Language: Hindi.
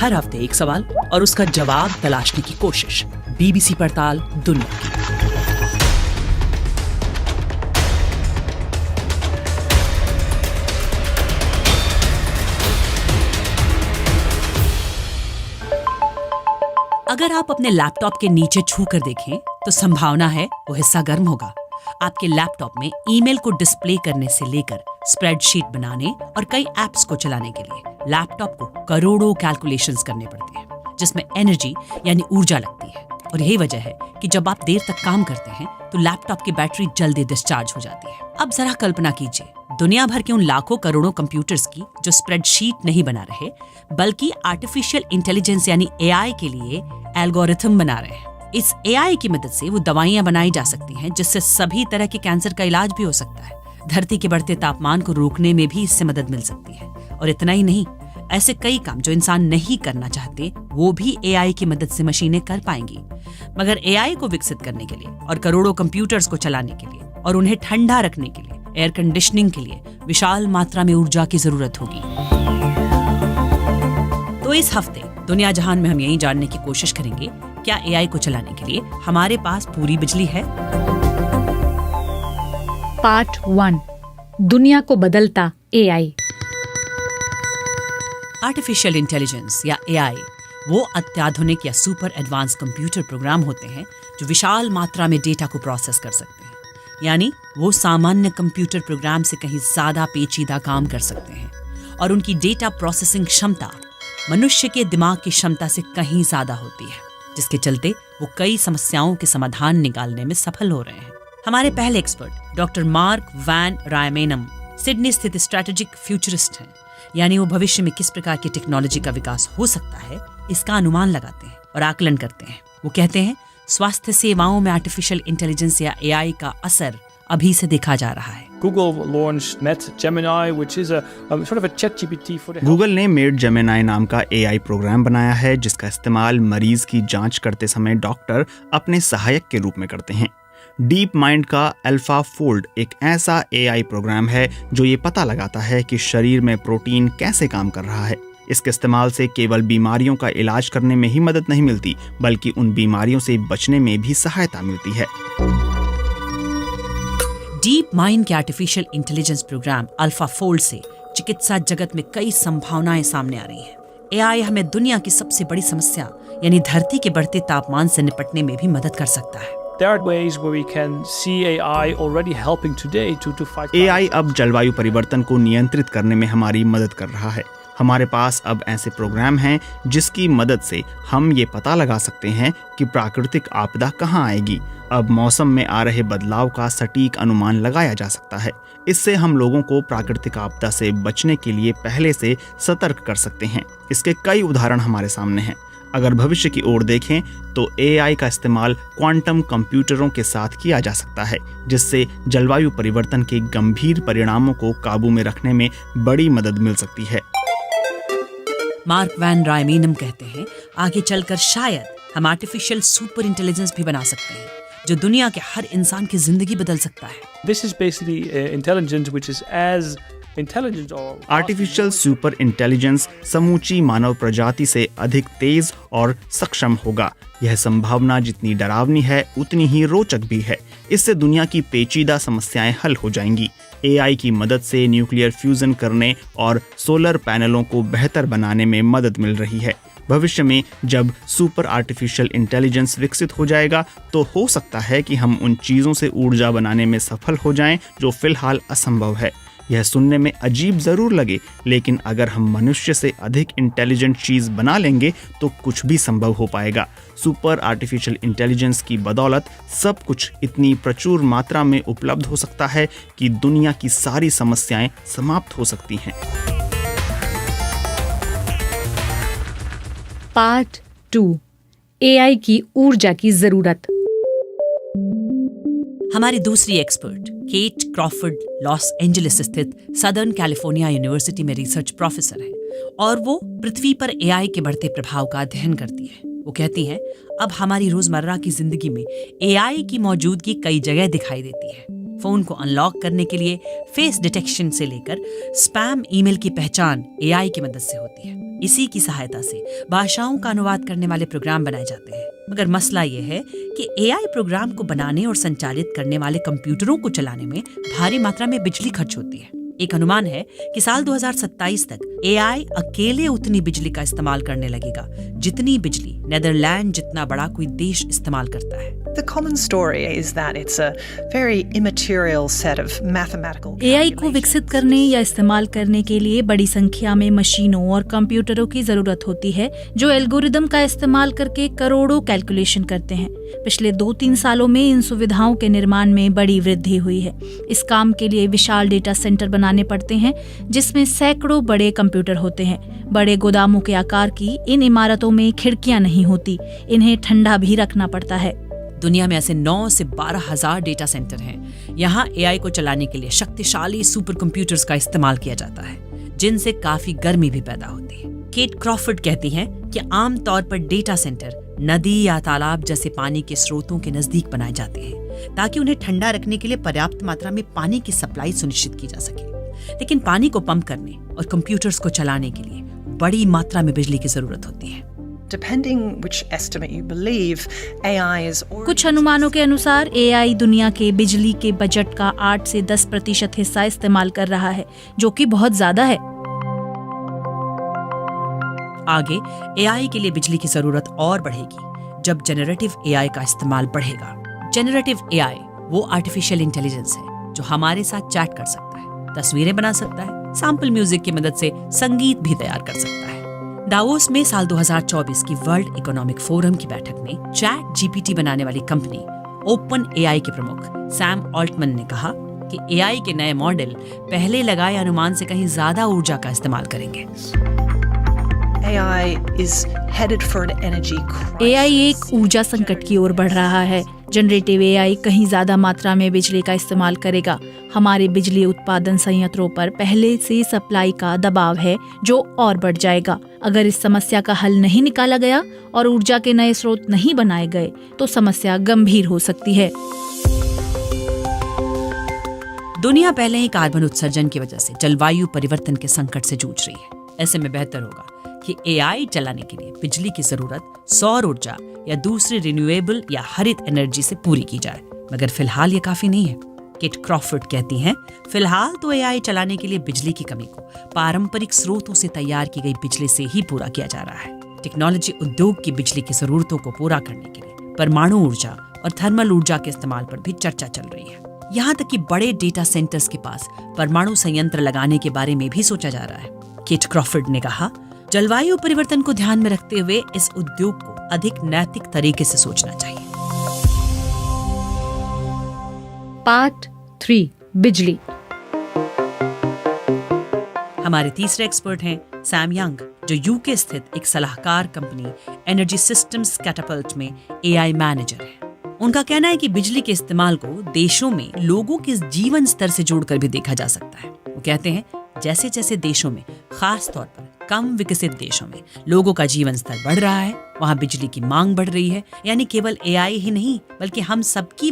हर हफ्ते एक सवाल और उसका जवाब तलाशने की कोशिश। बीबीसी पड़ताल दुनिया की। अगर आप अपने लैपटॉप के नीचे छू कर देखें तो संभावना है वो हिस्सा गर्म होगा। आपके लैपटॉप में ईमेल को डिस्प्ले करने से लेकर स्प्रेडशीट बनाने और कई एप्स को चलाने के लिए लैपटॉप को करोड़ों कैलकुलेशंस करने पड़ते हैं, जिसमें एनर्जी यानी ऊर्जा लगती है। और यही वजह है कि जब आप देर तक काम करते हैं तो लैपटॉप की बैटरी जल्दी डिस्चार्ज हो जाती है। अब जरा कल्पना कीजिए दुनिया भर के उन लाखों करोड़ों कंप्यूटर्स की जो स्प्रेडशीट नहीं बना रहे बल्कि आर्टिफिशियल इंटेलिजेंस यानी एआई के लिए एल्गोरिथम बना रहे हैं। इस एआई की मदद से वो दवाइयां बनाई जा सकती हैं जिससे सभी तरह के कैंसर का इलाज भी हो सकता है। धरती के बढ़ते तापमान को रोकने में भी इससे मदद मिल सकती है। और इतना ही नहीं, ऐसे कई काम जो इंसान नहीं करना चाहते वो भी एआई की मदद से मशीनें कर पाएंगी। मगर एआई को विकसित करने के लिए और करोड़ों कंप्यूटर्स को चलाने के लिए और उन्हें ठंडा रखने के लिए, एयर कंडीशनिंग के लिए विशाल मात्रा में ऊर्जा की जरूरत होगी। तो इस हफ्ते दुनिया जहान में हम यही जानने की कोशिश करेंगे, क्या एआई को चलाने के लिए हमारे पास पूरी बिजली है? पार्ट 1, दुनिया को बदलता एआई। आर्टिफिशियल इंटेलिजेंस या एआई वो अत्याधुनिक या सुपर एडवांस कंप्यूटर प्रोग्राम होते हैं जो विशाल मात्रा में डेटा को प्रोसेस कर सकते हैं। यानी वो सामान्य कंप्यूटर प्रोग्राम से कहीं ज्यादा पेचीदा काम कर सकते हैं और उनकी डेटा प्रोसेसिंग क्षमता मनुष्य के दिमाग की क्षमता से कहीं ज्यादा होती है, जिसके चलते वो कई समस्याओं के समाधान निकालने में सफल हो रहे हैं। हमारे पहले expert doctor Mark van Rijmenam Sydney स्थित स्ट्रैटेजिक फ्यूचरिस्ट हैं। यानी वो भविष्य में किस प्रकार की टेक्नोलॉजी का विकास हो सकता है इसका अनुमान लगाते हैं और आकलन करते हैं। वो कहते हैं स्वास्थ्य सेवाओं में आर्टिफिशियल इंटेलिजेंस या एआई का असर अभी से देखा जा रहा है। गूगल ने मेड जेमिनी नाम का एआई प्रोग्राम बनाया है जिसका इस्तेमाल मरीज की जांच करते समय डॉक्टर अपने सहायक के रूप में करते हैं। डीप माइंड का अल्फा फोल्ड एक ऐसा एआई प्रोग्राम है जो ये पता लगाता है कि शरीर में प्रोटीन कैसे काम कर रहा है। इसके इस्तेमाल से केवल बीमारियों का इलाज करने में ही मदद नहीं मिलती बल्कि उन बीमारियों से बचने में भी सहायता मिलती है। डीप माइंड के artificial intelligence programme alpha fold से चिकित्सा जगत में कई संभावनाएं सामने आ रही हैं। एआई हमें दुनिया की सबसे बड़ी समस्या यानी धरती के बढ़ते तापमान से निपटने में भी मदद कर सकता है। एआई अब जलवायु परिवर्तन को नियंत्रित करने में हमारी मदद कर रहा है। हमारे पास अब ऐसे प्रोग्राम हैं जिसकी मदद से हम ये पता लगा सकते हैं कि प्राकृतिक आपदा कहाँ आएगी। अब मौसम में आ रहे बदलाव का सटीक अनुमान लगाया जा सकता है। इससे हम लोगों को प्राकृतिक आपदा से बचने के लिए पहले से सतर्क कर सकते हैं। इसके कई उदाहरण हमारे सामने हैं। अगर भविष्य की ओर देखें तो एआई का इस्तेमाल क्वांटम कंप्यूटरों के साथ किया जा सकता है जिससे जलवायु परिवर्तन के गंभीर परिणामों को काबू में रखने में बड़ी मदद मिल सकती है। मार्क वैन रायमेनम कहते हैं आगे चलकर शायद हम आर्टिफिशियल सुपर इंटेलिजेंस भी बना सकते हैं जो दुनिया के हर इंसान की जिंदगी बदल सकता है। This is basically intelligence which is as artificial super intelligence समूची मानव प्रजाति से अधिक तेज और सक्षम होगा। यह संभावना जितनी डरावनी है उतनी ही रोचक भी है। इससे दुनिया की पेचीदा समस्याएं हल हो जाएंगी। एआई की मदद से न्यूक्लियर फ्यूजन करने और सोलर पैनलों को बेहतर बनाने में मदद मिल रही है। भविष्य में जब सुपर आर्टिफिशियल इंटेलिजेंस विकसित हो जाएगा तो हो सकता है कि हम उन चीज़ों से ऊर्जा बनाने में सफल हो जाएं जो फिलहाल असंभव है। यह सुनने में अजीब जरूर लगे, लेकिन अगर हम मनुष्य से अधिक इंटेलिजेंट चीज बना लेंगे तो कुछ भी संभव हो पाएगा। सुपर आर्टिफिशियल इंटेलिजेंस की बदौलत सब कुछ इतनी प्रचुर मात्रा में उपलब्ध हो सकता है कि दुनिया की सारी समस्याएं समाप्त हो सकती हैं। पार्ट 2, एआई की ऊर्जा की जरूरत। हमारी दूसरी expert Kate Crawford Los Angeles स्थित सदर्न कैलिफोर्निया यूनिवर्सिटी में रिसर्च प्रोफेसर हैं और वो पृथ्वी पर एआई के बढ़ते प्रभाव का अध्ययन करती है। वो कहती हैं अब हमारी रोजमर्रा की जिंदगी में एआई की मौजूदगी कई जगह दिखाई देती है। फोन को अनलॉक करने के लिए फेस डिटेक्शन से लेकर स्पैम ईमेल की पहचान एआई की मदद से होती है। इसी की सहायता से भाषाओं का अनुवाद करने वाले प्रोग्राम बनाए जाते हैं। मगर मसला ये है कि एआई प्रोग्राम को बनाने और संचालित करने वाले कंप्यूटरों को चलाने में भारी मात्रा में बिजली खर्च होती है। एक अनुमान है कि साल 2027 तक एआई अकेले उतनी बिजली का इस्तेमाल करने लगेगा जितनी बिजली नेदरलैंड जितना बड़ा कोई देश इस्तेमाल करता है। The common story is that it's a very immaterial set of mathematical AI को विकसित करने या इस्तेमाल करने के लिए बड़ी संख्या में मशीनों और कंप्यूटरों की जरूरत होती है जो एल्गोरिदम का इस्तेमाल करके करोड़ों कैलकुलेशन करते हैं। पिछले 2-3 सालों में इन सुविधाओं के निर्माण में बड़ी वृद्धि हुई है। इस काम के लिए विशाल डेटा सेंटर बनाने पड़ते हैं जिसमें सैकड़ों बड़े कंप्यूटर होते हैं। बड़े गोदामों के आकार की इन इमारतों में खिड़कियां नहीं होती, इन्हें ठंडा भी रखना पड़ता है। दुनिया में ऐसे 9 से 12 हजार डेटा सेंटर हैं। यहाँ एआई को चलाने के लिए शक्तिशाली सुपर कंप्यूटर्स का इस्तेमाल किया जाता है जिनसे काफी गर्मी भी पैदा होती है। केट क्रॉफर्ड कहती हैं कि आमतौर पर डेटा सेंटर नदी या तालाब जैसे पानी के स्रोतों के नजदीक बनाए जाते हैं ताकि उन्हें ठंडा रखने के लिए पर्याप्त मात्रा में पानी की सप्लाई सुनिश्चित की जा सके। लेकिन पानी को पंप करने और कंप्यूटर्स को चलाने के लिए बड़ी मात्रा में बिजली की जरूरत होती है। Depending which estimate you believe, AI is already... कुछ अनुमानों के अनुसार एआई दुनिया के बिजली के बजट का 8 से 10% हिस्सा इस्तेमाल कर रहा है, जो कि बहुत ज्यादा है। आगे एआई के लिए बिजली की जरूरत और बढ़ेगी जब जेनरेटिव एआई का इस्तेमाल बढ़ेगा। जेनरेटिव एआई वो आर्टिफिशियल इंटेलिजेंस है जो हमारे साथ चैट कर सकता है, तस्वीरें बना सकता है, सैंपल म्यूजिक की मदद से संगीत भी तैयार कर सकता है। दावोस में साल 2024 की वर्ल्ड इकोनॉमिक फोरम की बैठक में चैट जीपीटी बनाने वाली कंपनी ओपन एआई के प्रमुख सैम ऑल्टमन ने कहा कि एआई के नए मॉडल पहले लगाए अनुमान से कहीं ज्यादा ऊर्जा का इस्तेमाल करेंगे। AI is headed for an energy crisis. AI एक ऊर्जा संकट की ओर बढ़ रहा है। जनरेटिव एआई कहीं ज्यादा मात्रा में बिजली का इस्तेमाल करेगा। हमारे बिजली उत्पादन संयंत्रों पर पहले से सप्लाई का दबाव है जो और बढ़ जाएगा। अगर इस समस्या का हल नहीं निकाला गया और ऊर्जा के नए स्रोत नहीं बनाए गए तो समस्या गंभीर हो सकती है। दुनिया पहले ही कार्बन उत्सर्जन की वजह से जलवायु परिवर्तन के संकट से जूझ रही है। ऐसे में बेहतर होगा कि एआई चलाने के लिए बिजली की जरूरत सौर ऊर्जा या दूसरी रिन्यूएबल या हरित एनर्जी से पूरी की जाए। मगर फिलहाल ये काफी नहीं है। केट क्रॉफर्ड कहती हैं, फिलहाल तो एआई चलाने के लिए बिजली की कमी को पारंपरिक स्रोतों से तैयार की गई बिजली से ही पूरा किया जा रहा है। टेक्नोलॉजी उद्योग की बिजली की जरूरतों को पूरा करने के लिए परमाणु ऊर्जा और थर्मल ऊर्जा के इस्तेमाल पर भी चर्चा चल रही है। यहाँ तक कि बड़े डेटा सेंटर्स के पास परमाणु संयंत्र लगाने के बारे में भी सोचा जा रहा है। केट क्रॉफर्ड ने कहा, जलवायु परिवर्तन को ध्यान में रखते हुए इस उद्योग को अधिक नैतिक तरीके से सोचना चाहिए। पार्ट 3 बिजली। हमारे तीसरे एक्सपर्ट हैं सैम यंग, जो यूके स्थित एक सलाहकार कंपनी एनर्जी सिस्टम्स कैटापल्ट में एआई मैनेजर है। उनका कहना है कि बिजली के इस्तेमाल को देशों में लोगों के जीवन स्तर से जोड़कर भी देखा जा सकता है। वो कहते हैं, जैसे जैसे देशों में, खास तौर पर कम विकसित देशों में लोगों का जीवन स्तर बढ़ रहा है, वहां बिजली की मांग बढ़ रही है। यानी केवल एआई ही नहीं बल्कि हम सबकी